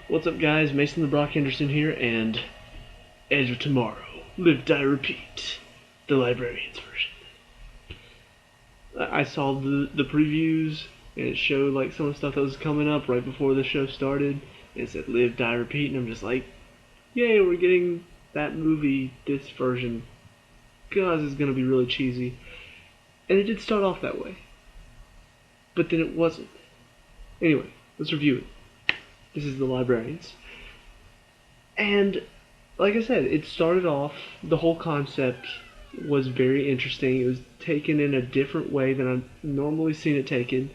What's up, guys? Mason the Brock Henderson here, and Edge of Tomorrow, Live, Die, Repeat, the Librarians version. I saw the previews, and it showed like some of the stuff that was coming up right before the show started. And it said Live, Die, Repeat, and I'm just like, yay, we're getting that movie, this version. God, it's gonna be really cheesy. And it did start off that way. But then it wasn't. Anyway, let's review it. This is the Librarians. And like I said, it started off, the whole concept was very interesting. It was taken in a different way than I've normally seen it taken.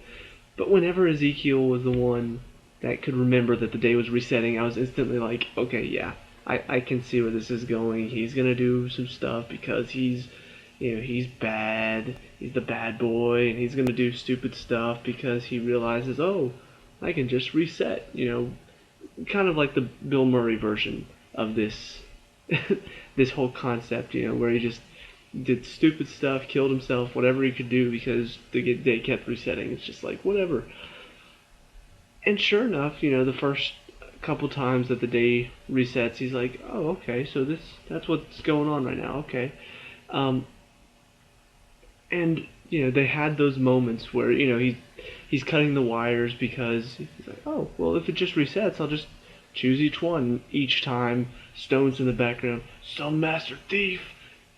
But whenever Ezekiel was the one that could remember that the day was resetting, I was instantly like, okay, yeah, I can see where this is going. He's gonna do some stuff because he's bad. He's the bad boy, and he's gonna do stupid stuff because he realizes, oh, I can just reset. Kind of like the Bill Murray version of this this whole concept. Where he just did stupid stuff, killed himself, whatever he could do because the day kept resetting. It's just like whatever. And sure enough, the first couple times that the day resets, he's like, oh, okay, so that's what's going on right now. Okay. And they had those moments where he's cutting the wires because he's like, oh, well, if it just resets, I'll just choose each time. Stone's in the background, some master thief.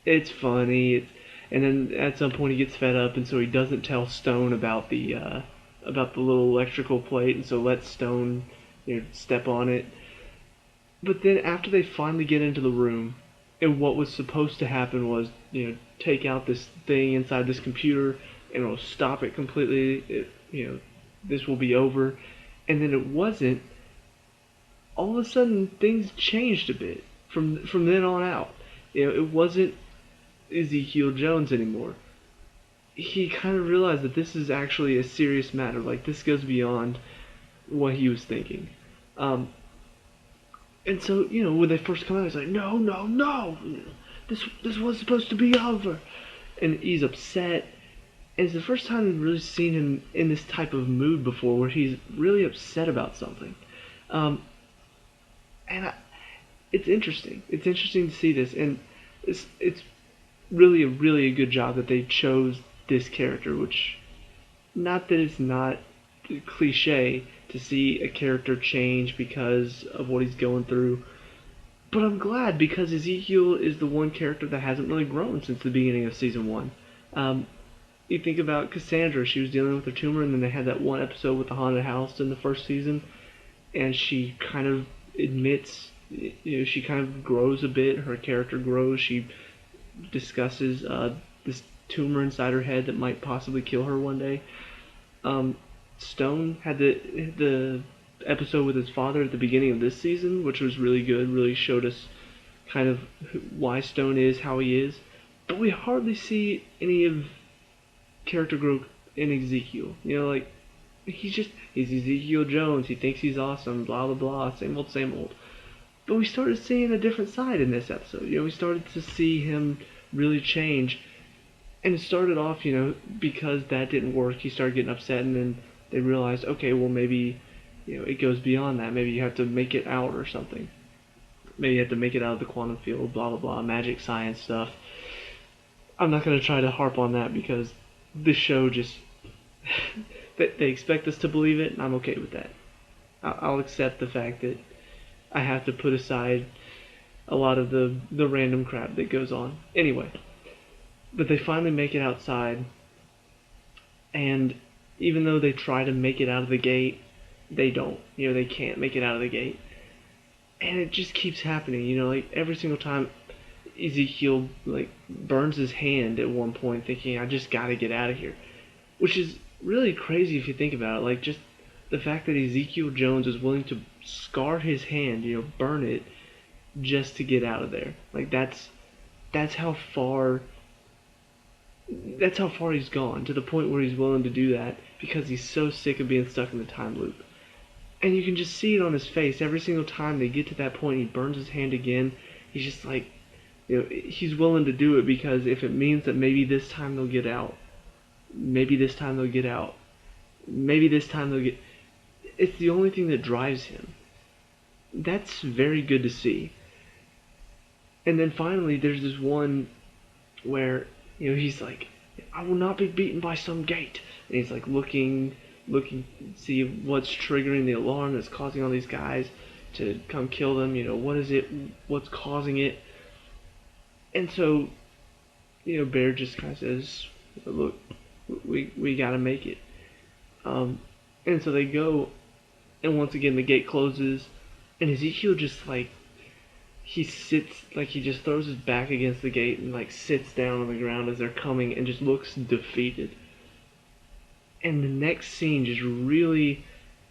It's funny. And then at some point he gets fed up, and so he doesn't tell Stone about the little electrical plate, and so lets Stone step on it. But then after they finally get into the room, and what was supposed to happen was, take out this thing inside this computer, and it'll stop it completely. This will be over. And then it wasn't. All of a sudden, things changed a bit from then on out. It wasn't Ezekiel Jones anymore. He kind of realized that this is actually a serious matter. Like, this goes beyond what he was thinking. And so, when they first come out, he's like, no, no, no! This was supposed to be over! And he's upset. And it's the first time we've really seen him in this type of mood before, where he's really upset about something. It's interesting. It's interesting to see this, and it's really a good job that they chose this character, which, not that it's not cliche to see a character change because of what he's going through, but I'm glad because Ezekiel is the one character that hasn't really grown since the beginning of season 1. You think about Cassandra, she was dealing with her tumor, and then they had that one episode with the haunted house in the first season, and she kind of admits, she kind of grows a bit, her character grows, she discusses this tumor inside her head that might possibly kill her one day. Stone had the episode with his father at the beginning of this season, which was really good, really showed us kind of why Stone is how he is, but we hardly see any of character growth in Ezekiel. He's Ezekiel Jones, he thinks he's awesome, blah blah blah, same old. But we started seeing a different side in this episode. We started to see him really change. And it started off, because that didn't work, he started getting upset, and then they realized, okay, well, maybe, it goes beyond that. Maybe you have to make it out or something. Maybe you have to make it out of the quantum field, blah, blah, blah, magic, science stuff. I'm not going to try to harp on that because this show just... they expect us to believe it, and I'm okay with that. I'll accept the fact that I have to put aside a lot of the random crap that goes on. Anyway, but they finally make it outside, and even though they try to make it out of the gate, they don't. They can't make it out of the gate. And it just keeps happening, like every single time Ezekiel burns his hand at one point thinking, I just gotta get out of here. Which is really crazy if you think about it, just the fact that Ezekiel Jones is willing to scar his hand, burn it, just to get out of there. That's how far he's gone, to the point where he's willing to do that because he's so sick of being stuck in the time loop. And you can just see it on his face every single time they get to that point. He burns his hand again. He's just he's willing to do it because if it means that maybe this time they'll get out, maybe this time they'll get. It's the only thing that drives him. That's very good to see. And then finally, there's this one where he's like, "I will not be beaten by some gate," and he's like looking, see what's triggering the alarm that's causing all these guys to come kill them. What is it? What's causing it? And so, Bear just kind of says, "Look, we gotta make it." And so they go, and once again the gate closes, and Ezekiel just like he sits, like he just throws his back against the gate and like sits down on the ground as they're coming and just looks defeated. And the next scene just really,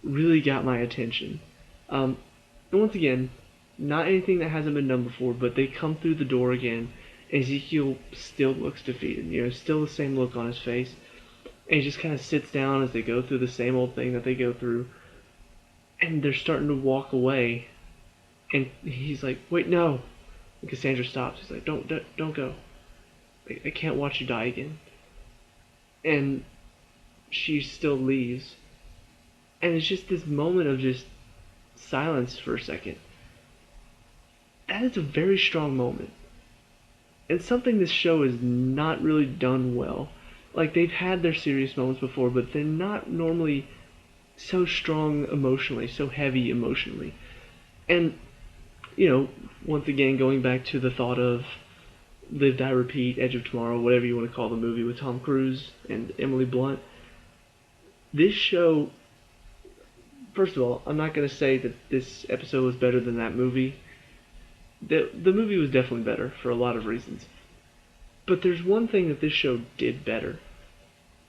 really got my attention. And once again, not anything that hasn't been done before, but they come through the door again. Ezekiel still looks defeated, still the same look on his face. And he just kind of sits down as they go through the same old thing that they go through. And they're starting to walk away. And he's like, "Wait, no." And Cassandra stops. He's like, don't go. I can't watch you die again." And she still leaves. And it's just this moment of just silence for a second. That is a very strong moment. And something this show has not really done well. Like, they've had their serious moments before, but they're not normally so strong emotionally, so heavy emotionally. And, once again, going back to the thought of Live, Die, Repeat, Edge of Tomorrow, whatever you want to call the movie with Tom Cruise and Emily Blunt, this show, first of all, I'm not going to say that this episode was better than that movie. The movie was definitely better for a lot of reasons. But there's one thing that this show did better,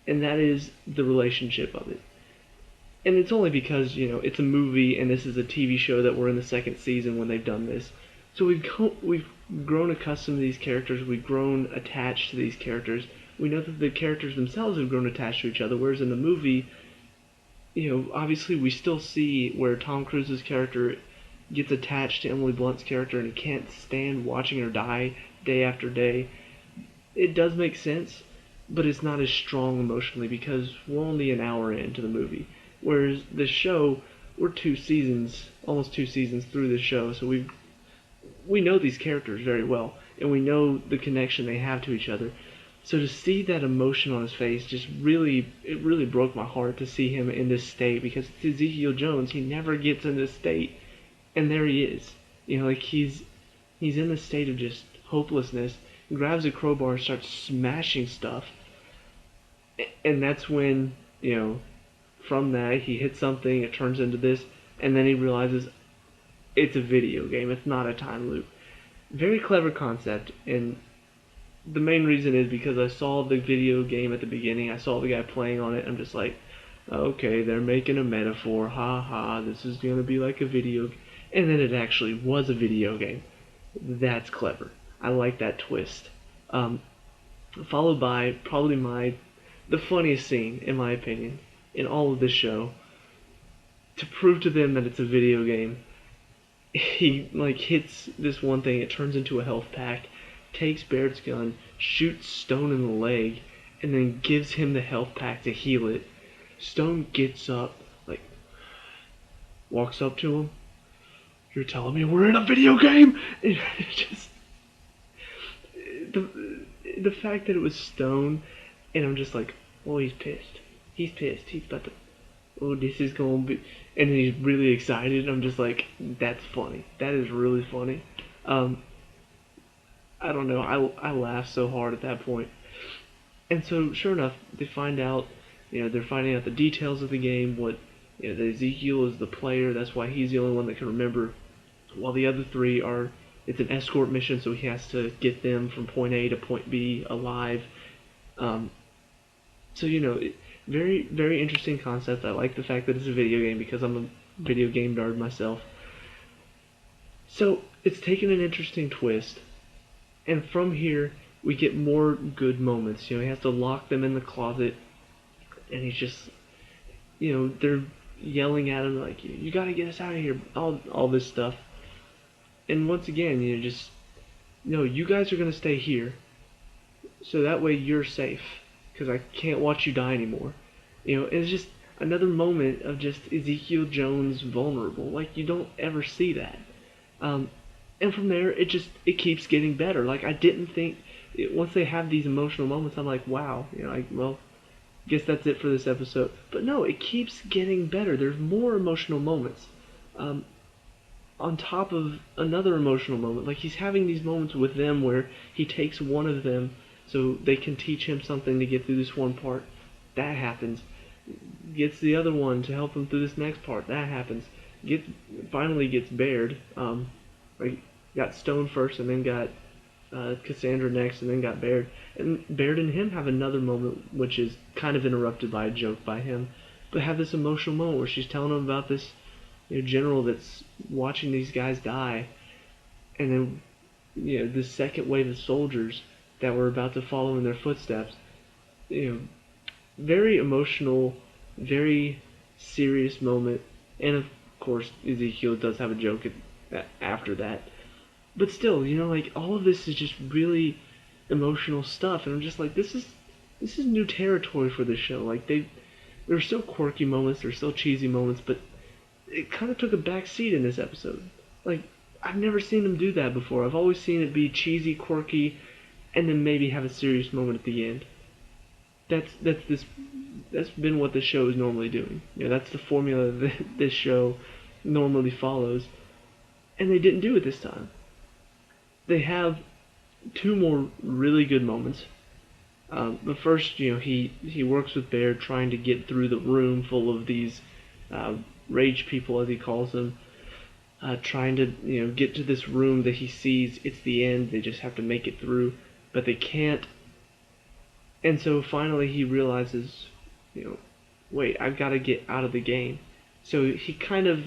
and that is the relationship of it. And it's only because, it's a movie and this is a TV show that we're in the second season when they've done this. So we've grown accustomed to these characters, we've grown attached to these characters. We know that the characters themselves have grown attached to each other, whereas in the movie, obviously we still see where Tom Cruise's character gets attached to Emily Blunt's character and he can't stand watching her die day after day. It does make sense, but it's not as strong emotionally because we're only an hour into the movie. Whereas the show, we're almost two seasons through the show, so we know these characters very well, and we know the connection they have to each other. So to see that emotion on his face it really broke my heart to see him in this state, because it's Ezekiel Jones, he never gets in this state, and there he is. He's in this state of just hopelessness, grabs a crowbar and starts smashing stuff, and that's when, from that, he hits something, it turns into this, and then he realizes it's a video game, it's not a time loop. Very clever concept, and the main reason is because I saw the video game at the beginning, I saw the guy playing on it, I'm just like, okay, they're making a metaphor, ha ha, this is gonna be like a video game. And then it actually was a video game. That's clever. I like that twist. Followed by probably the funniest scene, in my opinion, in all of this show. To prove to them that it's a video game, he hits this one thing, it turns into a health pack, takes Baird's gun, shoots Stone in the leg, and then gives him the health pack to heal it. Stone gets up, walks up to him. "You're telling me we're in a video game?" And just the fact that it was Stone, and I'm just like, oh, he's pissed. He's pissed. He's about to, oh, this is gonna be, and he's really excited. I'm just like, that's funny. That is really funny. I don't know. I laughed so hard at that point. And so, sure enough, they find out. They're finding out the details of the game. What, that Ezekiel is the player. That's why he's the only one that can remember. While the other three are, it's an escort mission, so he has to get them from point A to point B alive. So very, very interesting concept. I like the fact that it's a video game because I'm a video game nerd myself. So it's taken an interesting twist, and from here we get more good moments. He has to lock them in the closet, and he's just, they're yelling at him like, "You gotta get us out of here," all this stuff. And once again, no, you guys are gonna stay here, so that way you're safe, because I can't watch you die anymore. And it's just, another moment of just Ezekiel Jones vulnerable. Like, you don't ever see that. Um, and from there, it keeps getting better. Like, I didn't think once they have these emotional moments, I'm like, wow, like, well, guess that's it for this episode. But no, it keeps getting better. There's more emotional moments. Um, on top of another emotional moment. Like, he's having these moments with them where he takes one of them so they can teach him something to get through this one part. That happens. Gets the other one to help him through this next part. That happens. Finally gets Baird. Like, got Stone first and then got Cassandra next and then got Baird. And Baird and him have another moment which is kind of interrupted by a joke by him. But have this emotional moment where she's telling him about this general that's watching these guys die, and then the second wave of soldiers that were about to follow in their footsteps. Very emotional, very serious moment, and of course Ezekiel does have a joke after that. But still, like, all of this is just really emotional stuff, and I'm just like, this is new territory for this show. Like, there's still quirky moments, there's still cheesy moments, but it kind of took a back seat in this episode. Like, I've never seen them do that before. I've always seen it be cheesy, quirky, and then maybe have a serious moment at the end. That's been what this show is normally doing. That's the formula that this show normally follows, and they didn't do it this time. They have two more really good moments. But first, he works with Bear trying to get through the room full of these rage people, as he calls them, trying to get to this room that he sees. It's the end. They just have to make it through, but they can't. And so finally he realizes, wait, I've got to get out of the game. So he kind of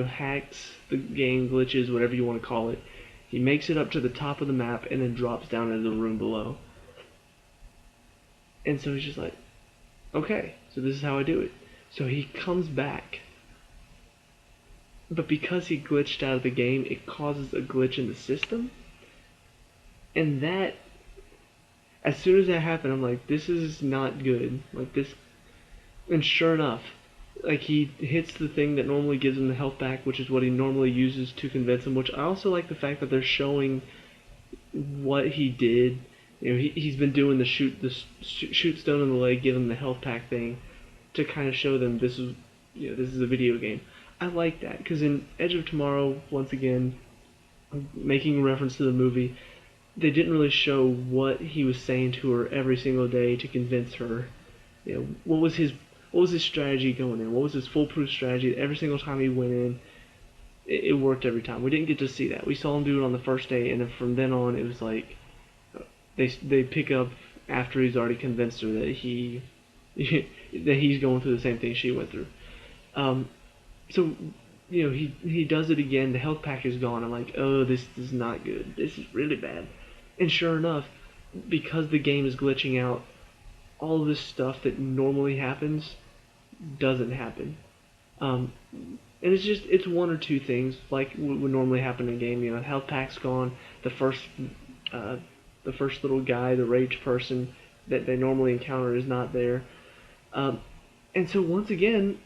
hacks the game, glitches, whatever you want to call it. He makes it up to the top of the map and then drops down into the room below. And so he's just like, okay, so this is how I do it. So he comes back. But because he glitched out of the game, it causes a glitch in the system. And that, as soon as that happened, I'm like, this is not good. Like, this. And sure enough, like, he hits the thing that normally gives him the health back, which is what he normally uses to convince him, which I also like the fact that they're showing what he did. He's been doing the shoot stone in the leg, give him the health pack thing, to kind of show them this is a video game. I like that, because in Edge of Tomorrow, once again, making reference to the movie, they didn't really show what he was saying to her every single day to convince her. What was his strategy going in? What was his foolproof strategy? Every single time he went in, it worked every time. We didn't get to see that. We saw him do it on the first day, and then from then on, it was like they pick up after he's already convinced her that he's going through the same thing she went through. So he does it again. The health pack is gone. I'm like, oh, this is not good. This is really bad. And sure enough, because the game is glitching out, all of this stuff that normally happens doesn't happen. And it's one or two things like would normally happen in a game. Health pack's gone. The first little guy, the rage person that they normally encounter, is not there. And so once again,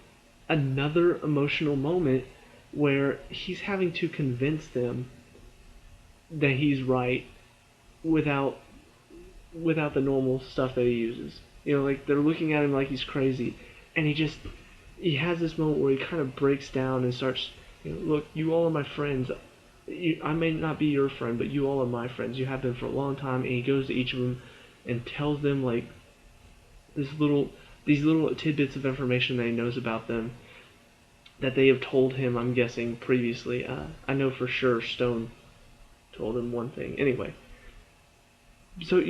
another emotional moment where he's having to convince them that he's right without the normal stuff that he uses. Like, they're looking at him like he's crazy, and he has this moment where he kind of breaks down and starts, look, you all are my friends. I may not be your friend, but you all are my friends. You have been for a long time. And he goes to each of them and tells them, like, these little tidbits of information that he knows about them that they have told him, I'm guessing, previously. I know for sure Stone told him one thing. Anyway. So,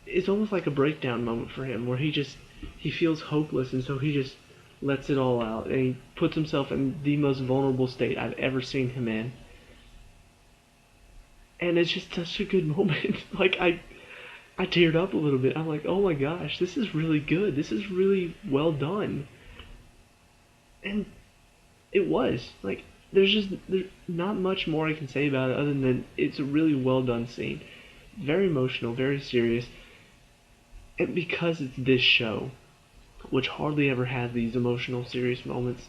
it's almost like a breakdown moment for him where he feels hopeless, and so he just lets it all out, and he puts himself in the most vulnerable state I've ever seen him in. And it's just such a good moment. Like, I teared up a little bit. I'm like, oh my gosh, this is really good. This is really well done. And it was. Like, there's not much more I can say about it other than it's a really well done scene. Very emotional, very serious. And because it's this show, which hardly ever has these emotional, serious moments,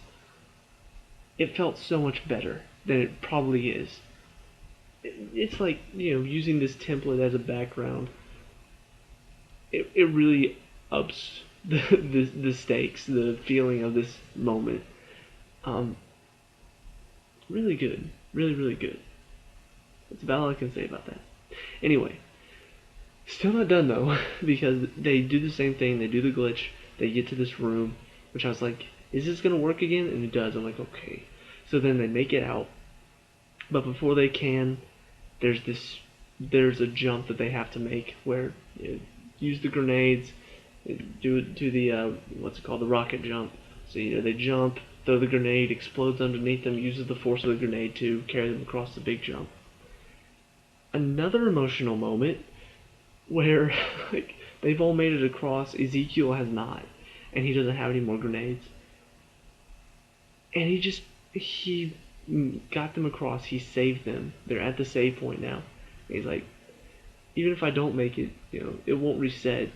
it felt so much better than it probably is. It's like, using this template as a background, it really ups the stakes, the feeling of this moment. Um, really good. Really, really good. That's about all I can say about that. Anyway, still not done though, because they do the same thing. They do the glitch. They get to this room, which I was like, is this gonna work again? And it does. I'm like, okay. So then they make it out, but before they can, there's a jump that they have to make where use the grenades, do the what's it called, the rocket jump. So they jump, throw the grenade, explodes underneath them, uses the force of the grenade to carry them across the big jump. Another emotional moment where like they've all made it across, Ezekiel has not, and he doesn't have any more grenades, and he got them across. He saved them. They're at the save point now. And he's like, even if I don't make it, it won't reset.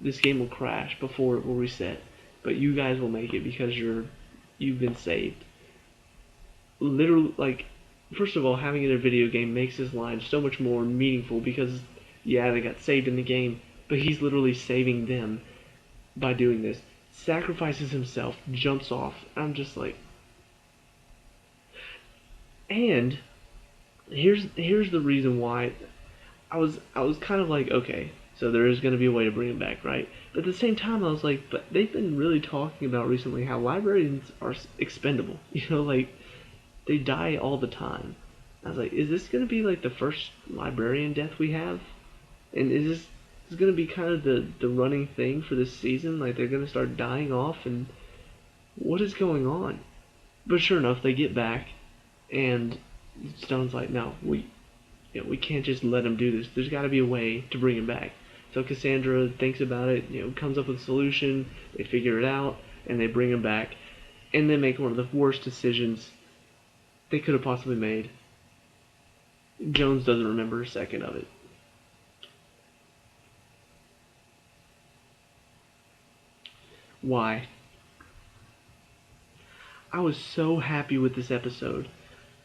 This game will crash before it will reset, but you guys will make it because you've been saved. Literally, like, first of all, having it in a video game makes this line so much more meaningful because, yeah, they got saved in the game, but he's literally saving them by doing this. Sacrifices himself, jumps off. I'm just like, and here's the reason why I was kind of like, okay, so there is going to be a way to bring him back, right? But at the same time, I was like, but they've been really talking about recently how librarians are expendable. Like they die all the time. I was like, is this going to be like the first librarian death we have? And is this going to be kind of the running thing for this season? Like they're going to start dying off, and what is going on? But sure enough, they get back, and Stone's like, no, we can't just let him do this. There's got to be a way to bring him back. So Cassandra thinks about it, comes up with a solution. They figure it out, and they bring him back, and they make one of the worst decisions they could have possibly made. Jones doesn't remember a second of it. Why? I was so happy with this episode.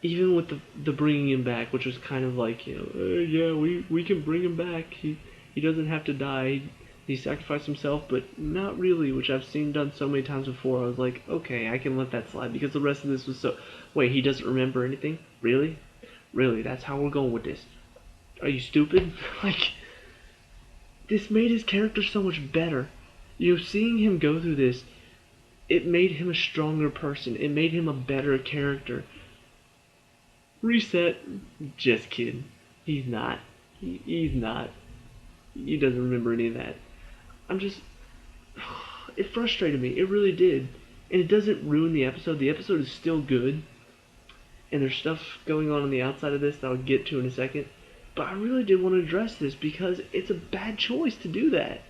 Even with the bringing him back, which was kind of like, yeah, we can bring him back. He doesn't have to die. He sacrificed himself, but not really, which I've seen done so many times before. I was like, okay, I can let that slide because the rest of this was so. Wait, he doesn't remember anything? Really? Really? That's how we're going with this? Are you stupid? Like, this made his character so much better. Seeing him go through this, it made him a stronger person. It made him a better character. Reset. Just kidding. He's not. He's not. He doesn't remember any of that. I'm just. It frustrated me. It really did. And it doesn't ruin the episode. The episode is still good. And there's stuff going on the outside of this that I'll get to in a second. But I really did want to address this because it's a bad choice to do that.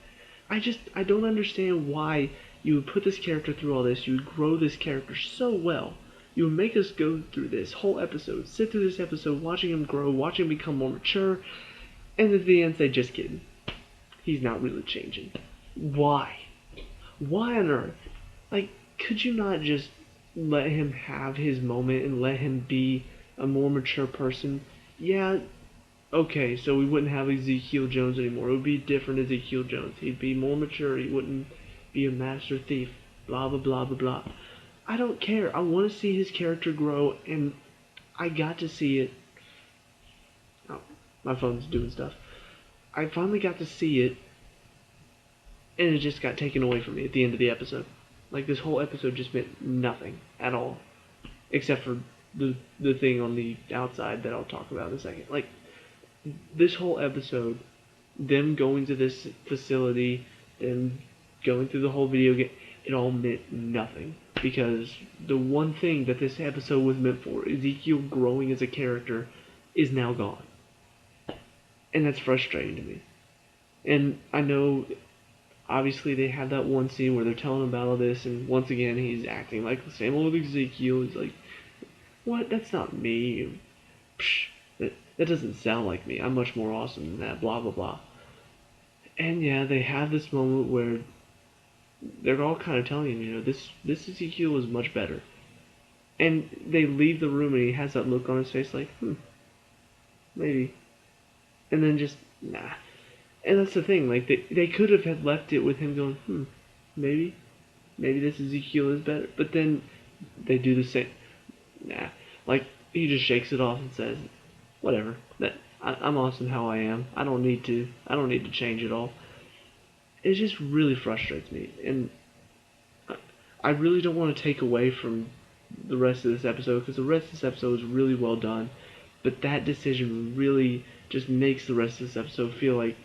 I don't understand why you would put this character through all this. You would grow this character so well. You would make us go through this whole episode, sit through this episode, watching him grow, watching him become more mature, and at the end say, just kidding. He's not really changing. Why? Why on earth? Like, could you not just let him have his moment and let him be a more mature person? Yeah, okay, so we wouldn't have Ezekiel Jones anymore. It would be a different Ezekiel Jones. He'd be more mature. He wouldn't be a master thief. Blah, blah, blah, blah, blah. I don't care. I want to see his character grow, and I got to see it. Oh, my phone's doing stuff. I finally got to see it, and it just got taken away from me at the end of the episode. Like, this whole episode just meant nothing at all. Except for the thing on the outside that I'll talk about in a second. Like, this whole episode, them going to this facility, them going through the whole video game, it all meant nothing. Because the one thing that this episode was meant for, Ezekiel growing as a character, is now gone. And that's frustrating to me. And I know, obviously, they had that one scene where they're telling him about all this, and once again, he's acting like the same old Ezekiel. He's like, what? That's not me. Psh, that doesn't sound like me. I'm much more awesome than that, blah, blah, blah. And yeah, they have this moment where they're all kind of telling him, this Ezekiel is much better. And they leave the room and he has that look on his face like, maybe. And then just, nah. And that's the thing, like, they could have had left it with him going, maybe. Maybe this Ezekiel is better. But then they do the same. Nah. Like, he just shakes it off and says, whatever. I'm awesome how I am. I don't need to change it all. It just really frustrates me. And I really don't want to take away from the rest of this episode, because the rest of this episode is really well done. But that decision really just makes the rest of this episode feel like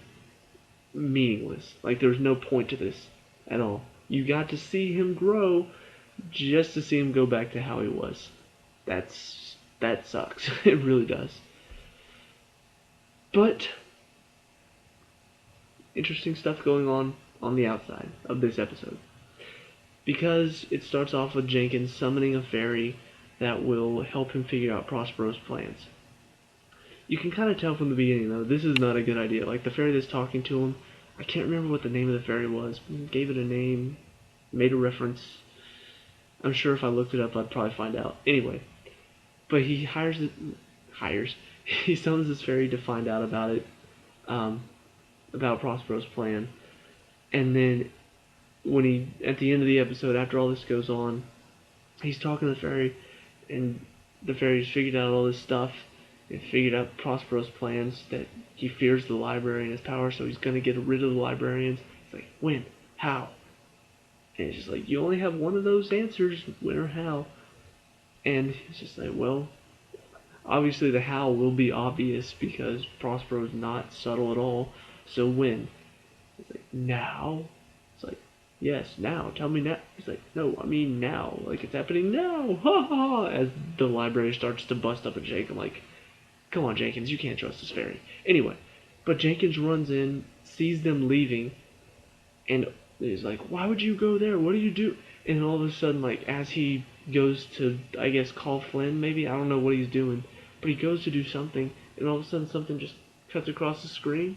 meaningless. Like there's no point to this at all. You got to see him grow just to see him go back to how he was. That sucks. It really does. But interesting stuff going on the outside of this episode. Because it starts off with Jenkins summoning a fairy that will help him figure out Prospero's plans. You can kind of tell from the beginning, though, this is not a good idea. Like, the fairy that's talking to him, I can't remember what the name of the fairy was. Gave it a name, made a reference. I'm sure if I looked it up, I'd probably find out. Anyway, but he he summons this fairy to find out about it, about Prospero's plan. And then when at the end of the episode, after all this goes on, he's talking to the fairy, and the fairy's figured out all this stuff, and figured out Prospero's plans, that he fears the library and his power, so he's gonna get rid of the librarians. It's like, when? How? And it's just like, you only have one of those answers, when or how. And it's just like, well, obviously the how will be obvious, because Prospero's not subtle at all, so when? It's like, now? It's like, yes, now. Tell me now. He's like, no, I mean now. Like, it's happening now. Ha ha ha. As the library starts to bust up and shake. I'm like, come on, Jenkins, you can't trust this fairy. Anyway, but Jenkins runs in, sees them leaving, and he's like, why would you go there? What do you do? And all of a sudden, like, as he goes to, I guess, call Flynn, maybe? I don't know what he's doing. But he goes to do something, and all of a sudden something just cuts across the screen,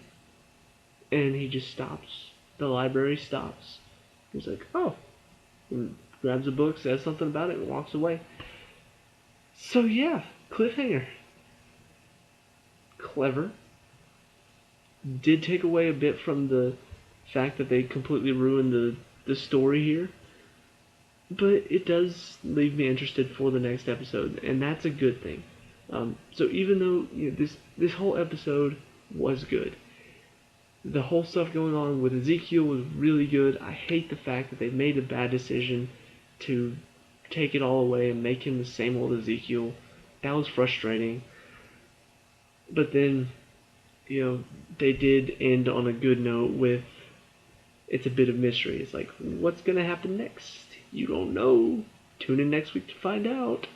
and he just stops. The library stops. He's like, oh. And grabs a book, says something about it, and walks away. So yeah, cliffhanger. Clever. Did take away a bit from the fact that they completely ruined the story here. But it does leave me interested for the next episode, and that's a good thing. So even though this whole episode was good, the whole stuff going on with Ezekiel was really good. I hate the fact that they made a bad decision to take it all away and make him the same old Ezekiel. That was frustrating. But then, they did end on a good note with, it's a bit of mystery. It's like, what's going to happen next? You don't know. Tune in next week to find out.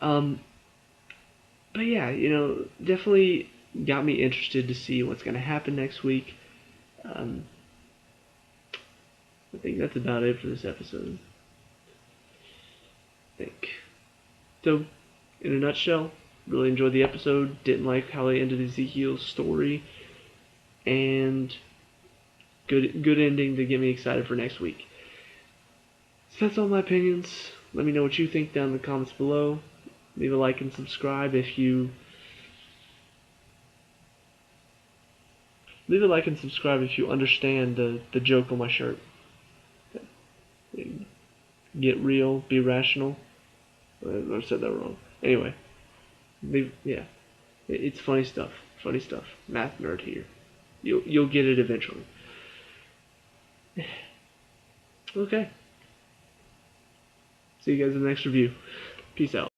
But yeah, definitely got me interested to see what's going to happen next week. I think that's about it for this episode. I think. So, in a nutshell, really enjoyed the episode. Didn't like how they ended Ezekiel's story. And good ending to get me excited for next week. So that's all my opinions. Let me know what you think down in the comments below. Leave a like and subscribe if you understand the joke on my shirt. Get real, be rational. I said that wrong. Anyway, it's funny stuff. Funny stuff. Math nerd here. You'll get it eventually. Okay. See you guys in the next review. Peace out.